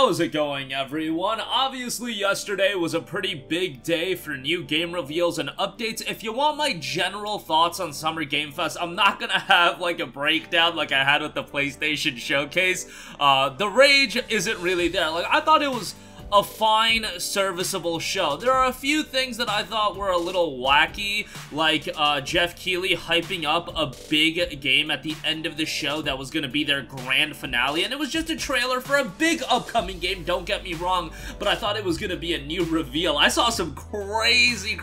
How's it going, everyone? Obviously, yesterday was a pretty big day for new game reveals and updates. If you want my general thoughts on Summer Game Fest, I'm not gonna have like a breakdown like I had with the PlayStation Showcase. The rage isn't really there. Like, I thought it was a fine, serviceable show. There are a few things that I thought were a little wacky, like Jeff Keighley hyping up a big game at the end of the show that was gonna be their grand finale, and it was just a trailer for a big upcoming game, don't get me wrong, but I thought it was gonna be a new reveal. I saw some crazy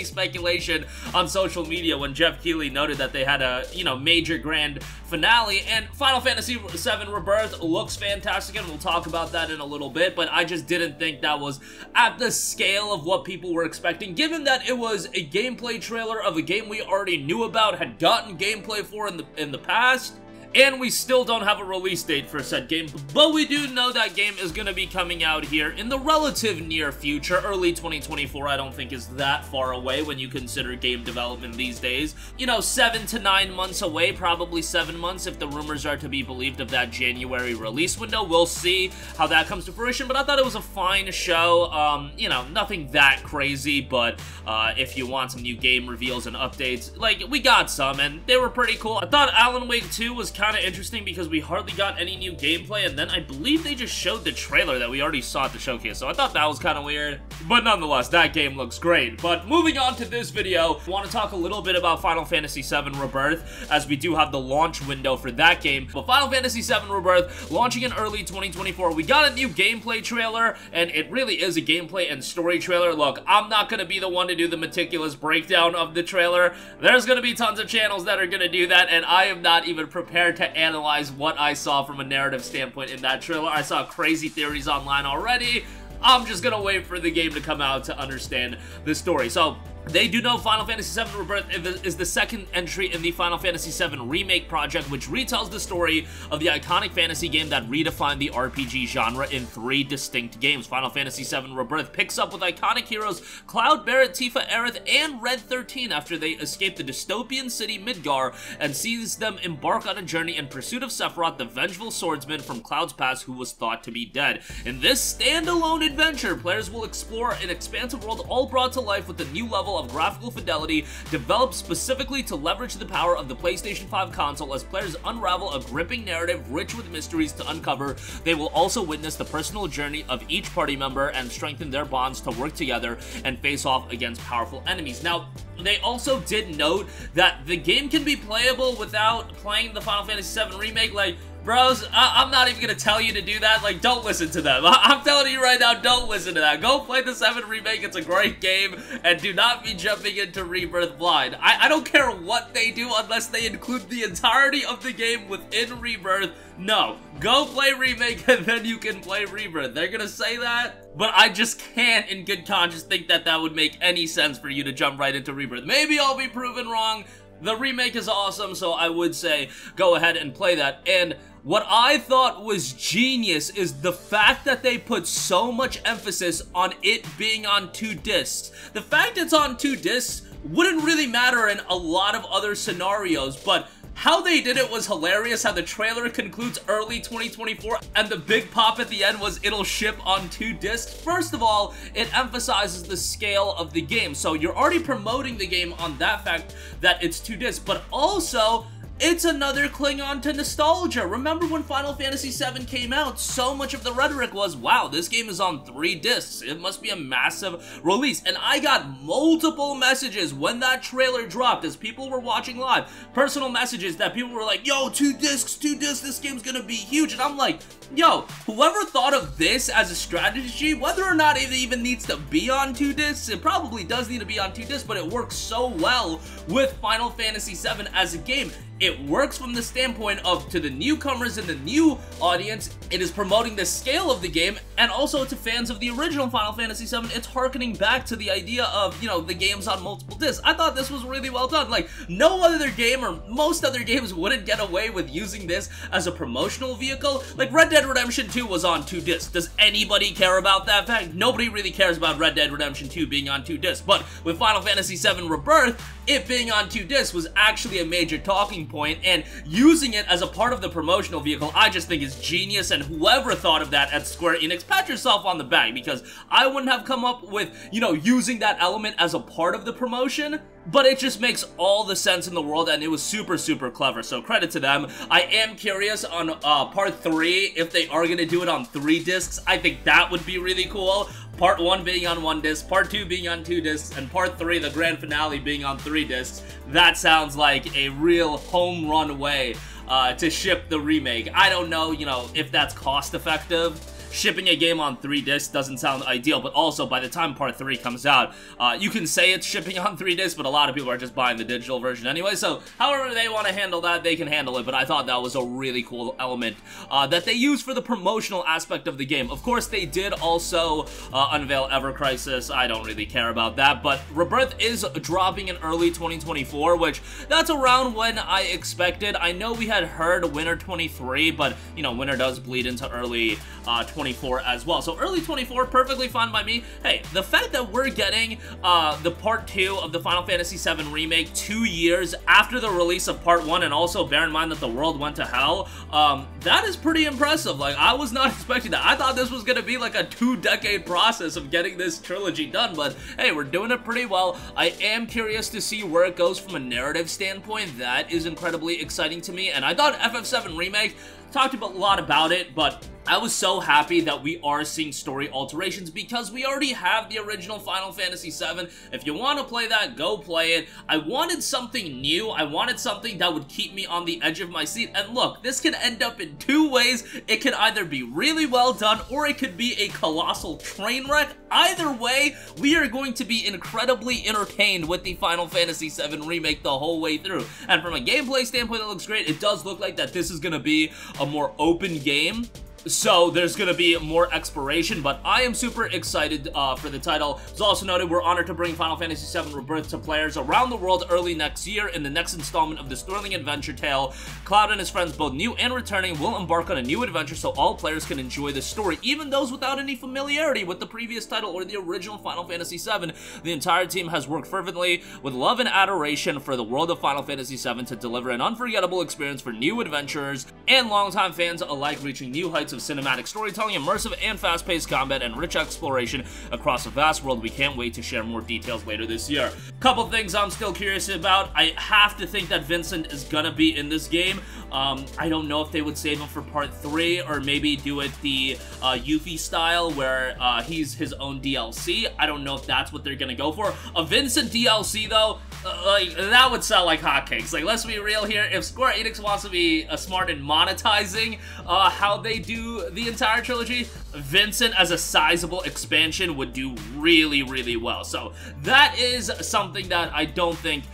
speculation on social media when Jeff Keighley noted that they had a, major grand finale, and Final Fantasy VII Rebirth looks fantastic, and we'll talk about that in a little bit, but I just didn't think that was at the scale of what people were expecting, given that it was a gameplay trailer of a game we already knew about, had gotten gameplay for in the past, and we still don't have a release date for said game, but we do know that game is going to be coming out here in the relative near future. Early 2024 I don't think is that far away when you consider game development these days. 7 to 9 months away, probably 7 months if the rumors are to be believed of that January release window. We'll see how that comes to fruition, but I thought it was a fine show. Nothing that crazy, but if you want some new game reveals and updates, like, we got some, and they were pretty cool. I thought Alan Wake 2 was kind of interesting because we hardly got any new gameplay, and then I believe they just showed the trailer that we already saw at the showcase, so I thought that was kind of weird. But nonetheless, that game looks great. But moving on to this video, I want to talk a little bit about Final Fantasy VII Rebirth, as we do have the launch window for that game. But Final Fantasy VII Rebirth, launching in early 2024, we got a new gameplay trailer, and it really is a gameplay and story trailer. Look, I'm not going to be the one to do the meticulous breakdown of the trailer. There's going to be tons of channels that are going to do that, and I am not even prepared to analyze what I saw from a narrative standpoint in that trailer. I saw crazy theories online already. I'm just gonna wait for the game to come out to understand the story. So, they do know Final Fantasy VII Rebirth is the second entry in the Final Fantasy VII Remake project, which retells the story of the iconic fantasy game that redefined the RPG genre in 3 distinct games. Final Fantasy VII Rebirth picks up with iconic heroes Cloud, Barret, Tifa, Aerith, and Red 13 after they escape the dystopian city Midgar and sees them embark on a journey in pursuit of Sephiroth, the vengeful swordsman from Cloud's past who was thought to be dead. In this standalone adventure, players will explore an expansive world all brought to life with a new level of graphical fidelity developed specifically to leverage the power of the PlayStation 5 console. As players unravel a gripping narrative rich with mysteries to uncover, they will also witness the personal journey of each party member and strengthen their bonds to work together and face off against powerful enemies. Now, they also did note that the game can be playable without playing the Final Fantasy VII Remake. Like, bros, I'm not even gonna tell you to do that. Like, don't listen to them. I'm telling you right now, don't listen to that. Go play the 7 Remake. It's a great game, and do not be jumping into Rebirth blind. I don't care what they do unless they include the entirety of the game within Rebirth. No, go play Remake, and then you can play Rebirth. They're gonna say that, but I just can't in good conscience think that that would make any sense for you to jump right into Rebirth. Maybe I'll be proven wrong. The remake is awesome, so I would say go ahead and play that. And what I thought was genius is the fact that they put so much emphasis on it being on 2 discs. The fact it's on 2 discs wouldn't really matter in a lot of other scenarios, but how they did it was hilarious. How the trailer concludes early 2024 and the big pop at the end was it'll ship on 2 discs. First of all, it emphasizes the scale of the game, so you're already promoting the game on that fact that it's 2 discs, but also it's another Klingon to nostalgia. Remember when Final Fantasy VII came out, so much of the rhetoric was, wow, this game is on 3 discs. It must be a massive release. And I got multiple messages when that trailer dropped as people were watching live. Personal messages that people were like, yo, 2 discs, this game's gonna be huge. And I'm like, yo, whoever thought of this as a strategy, whether or not it even needs to be on 2 discs, it probably does need to be on 2 discs, but it works so well with Final Fantasy VII as a game. It works from the standpoint of, to the newcomers and the new audience, it is promoting the scale of the game, and also to fans of the original Final Fantasy VII, it's harkening back to the idea of, the games on multiple discs. I thought this was really well done. Like, no other game, or most other games, wouldn't get away with using this as a promotional vehicle. Like, Red Dead Redemption 2 was on 2 discs. Does anybody care about that fact? Nobody really cares about Red Dead Redemption 2 being on 2 discs. But with Final Fantasy VII Rebirth, it being on 2 discs was actually a major talking point, and using it as a part of the promotional vehicle I just think is genius, and whoever thought of that at Square Enix, pat yourself on the back, because I wouldn't have come up with, you know, using that element as a part of the promotion, but it just makes all the sense in the world, and it was super, super clever, so credit to them. I am curious on Part 3, if they are going to do it on 3 discs. I think that would be really cool. Part 1 being on 1 disc, Part 2 being on 2 discs, and Part 3, the grand finale, being on 3 discs. That sounds like a real home run way to ship the remake. I don't know, you know, if that's cost effective. Shipping a game on 3 discs doesn't sound ideal, but also by the time Part 3 comes out, you can say it's shipping on 3 discs, but a lot of people are just buying the digital version anyway, so however they want to handle that, they can handle it, but I thought that was a really cool element that they used for the promotional aspect of the game. Of course, they did also unveil Ever Crisis. I don't really care about that, but Rebirth is dropping in early 2024, which that's around when I expected. I know we had heard winter 23, but, you know, winter does bleed into early 24 as well. So early 24, perfectly fine by me. Hey, the fact that we're getting the Part 2 of the Final Fantasy VII Remake 2 years after the release of Part 1, and also bear in mind that the world went to hell, that is pretty impressive. Like, I was not expecting that. I thought this was gonna be like a 2-decade process of getting this trilogy done, but hey, we're doing it pretty well. I am curious to see where it goes from a narrative standpoint. That is incredibly exciting to me, and I thought FF7 Remake, talked a lot about it, but I was so happy that we are seeing story alterations because we already have the original Final Fantasy VII. If you want to play that, go play it. I wanted something new. I wanted something that would keep me on the edge of my seat. And look, this can end up in 2 ways. It can either be really well done or it could be a colossal train wreck. Either way, we are going to be incredibly entertained with the Final Fantasy VII Remake the whole way through. And from a gameplay standpoint, it looks great. It does look like that this is going to be a more open game. So there's gonna be more exploration, but I am super excited for the title. As also noted, we're honored to bring Final Fantasy VII Rebirth to players around the world early next year. In the next installment of this thrilling adventure tale, Cloud and his friends, both new and returning, will embark on a new adventure so all players can enjoy the story, even those without any familiarity with the previous title or the original Final Fantasy VII. The entire team has worked fervently with love and adoration for the world of Final Fantasy VII to deliver an unforgettable experience for new adventurers and longtime fans alike, reaching new heights of cinematic storytelling, immersive and fast-paced combat, and rich exploration across a vast world. We can't wait to share more details later this year. Couple things I'm still curious about. I have to think that Vincent is gonna be in this game. I don't know if they would save him for Part 3 or maybe do it the Yuffie style where he's his own DLC. I don't know if that's what they're gonna go for. A Vincent DLC though, like, that would sell like hotcakes. Like, let's be real here. If Square Enix wants to be smart in monetizing how they do the entire trilogy, Vincent as a sizable expansion would do really, really well. So that is something that I don't think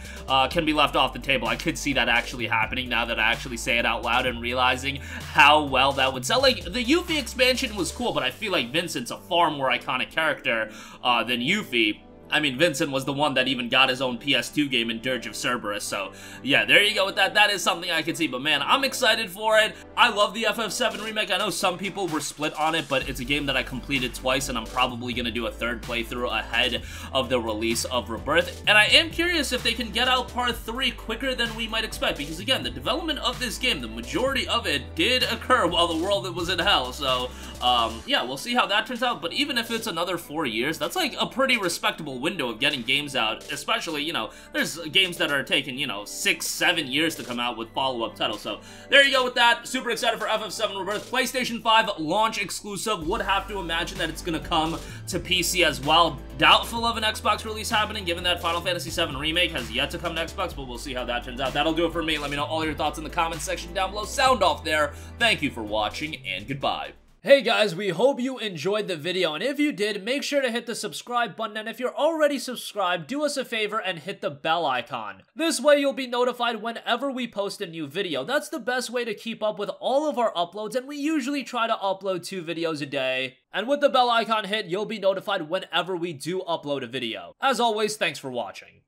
can be left off the table. I could see that actually happening now that I actually say it out loud and realizing how well that would sell. Like, the Yuffie expansion was cool, but I feel like Vincent's a far more iconic character than Yuffie. I mean, Vincent was the one that even got his own PS2 game in Dirge of Cerberus, so yeah, there you go with that. That is something I can see, but man, I'm excited for it. I love the FF7 remake. I know some people were split on it, but it's a game that I completed twice, and I'm probably going to do a 3rd playthrough ahead of the release of Rebirth, and I am curious if they can get out Part 3 quicker than we might expect, because again, the development of this game, the majority of it did occur while the world was in hell, so yeah, we'll see how that turns out, but even if it's another 4 years, that's like a pretty respectable window of getting games out, especially, you know, there's games that are taking, you know, 6-7 years to come out with follow-up titles, so there you go with that. Super excited for FF7 Rebirth. PlayStation 5 launch exclusive. Would have to imagine that it's gonna come to PC as well. Doubtful of an Xbox release happening, given that Final Fantasy VII Remake has yet to come to Xbox, but we'll see how that turns out. That'll do it for me. Let me know all your thoughts in the comments section down below. Sound off there. Thank you for watching, and goodbye. Hey guys, we hope you enjoyed the video, and if you did, make sure to hit the subscribe button, and if you're already subscribed, do us a favor and hit the bell icon. This way you'll be notified whenever we post a new video. That's the best way to keep up with all of our uploads, and we usually try to upload 2 videos a day. And with the bell icon hit, you'll be notified whenever we do upload a video. As always, thanks for watching.